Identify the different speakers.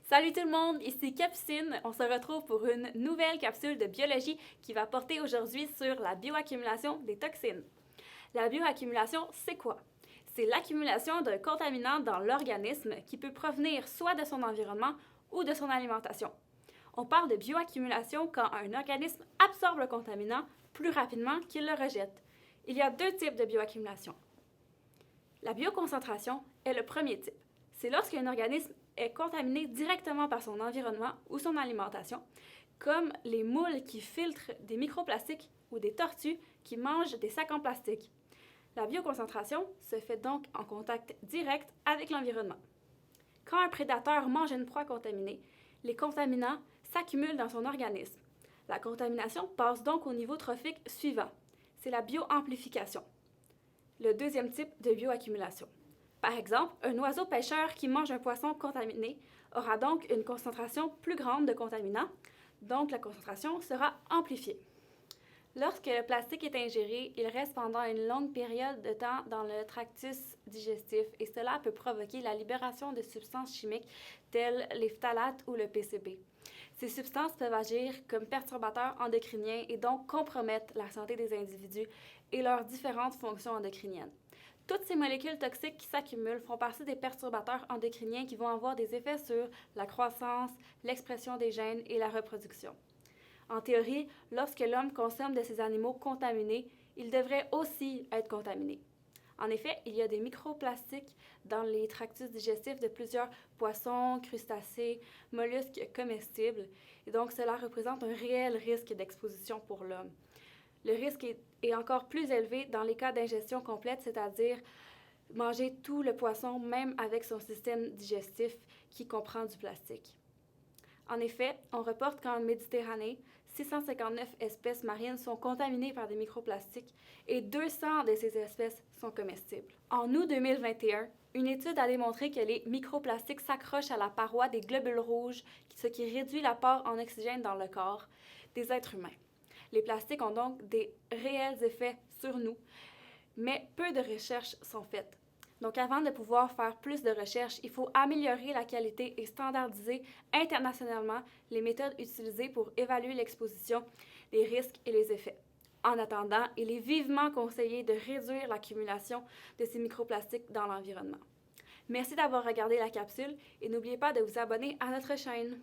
Speaker 1: Salut tout le monde, ici Capucine. On se retrouve pour une nouvelle capsule de biologie qui va porter aujourd'hui sur la bioaccumulation des toxines. La bioaccumulation, c'est quoi? C'est l'accumulation d'un contaminant dans l'organisme qui peut provenir soit de son environnement ou de son alimentation. On parle de bioaccumulation quand un organisme absorbe le contaminant plus rapidement qu'il le rejette. Il y a deux types de bioaccumulation. La bioconcentration est le premier type. C'est lorsqu'un organisme est contaminé directement par son environnement ou son alimentation, comme les moules qui filtrent des microplastiques ou des tortues qui mangent des sacs en plastique. La bioconcentration se fait donc en contact direct avec l'environnement. Quand un prédateur mange une proie contaminée, les contaminants s'accumulent dans son organisme. La contamination passe donc au niveau trophique suivant. C'est la bioamplification. Le deuxième type de bioaccumulation. Par exemple, un oiseau pêcheur qui mange un poisson contaminé aura donc une concentration plus grande de contaminants, donc la concentration sera amplifiée. Lorsque le plastique est ingéré, il reste pendant une longue période de temps dans le tractus digestif et cela peut provoquer la libération de substances chimiques telles les phtalates ou le PCB. Ces substances peuvent agir comme perturbateurs endocriniens et donc compromettre la santé des individus et leurs différentes fonctions endocriniennes. Toutes ces molécules toxiques qui s'accumulent font partie des perturbateurs endocriniens qui vont avoir des effets sur la croissance, l'expression des gènes et la reproduction. En théorie, lorsque l'homme consomme de ces animaux contaminés, il devrait aussi être contaminé. En effet, il y a des microplastiques dans les tractus digestifs de plusieurs poissons, crustacés, mollusques comestibles, et donc cela représente un réel risque d'exposition pour l'homme. Le risque est encore plus élevé dans les cas d'ingestion complète, c'est-à-dire manger tout le poisson, même avec son système digestif qui comprend du plastique. En effet, on reporte qu'en Méditerranée, 659 espèces marines sont contaminées par des microplastiques et 200 de ces espèces sont comestibles. En août 2021, une étude a démontré que les microplastiques s'accrochent à la paroi des globules rouges, ce qui réduit l'apport en oxygène dans le corps des êtres humains. Les plastiques ont donc des réels effets sur nous, mais peu de recherches sont faites. Donc, avant de pouvoir faire plus de recherches, il faut améliorer la qualité et standardiser internationalement les méthodes utilisées pour évaluer l'exposition, les risques et les effets. En attendant, il est vivement conseillé de réduire l'accumulation de ces microplastiques dans l'environnement. Merci d'avoir regardé la capsule et n'oubliez pas de vous abonner à notre chaîne.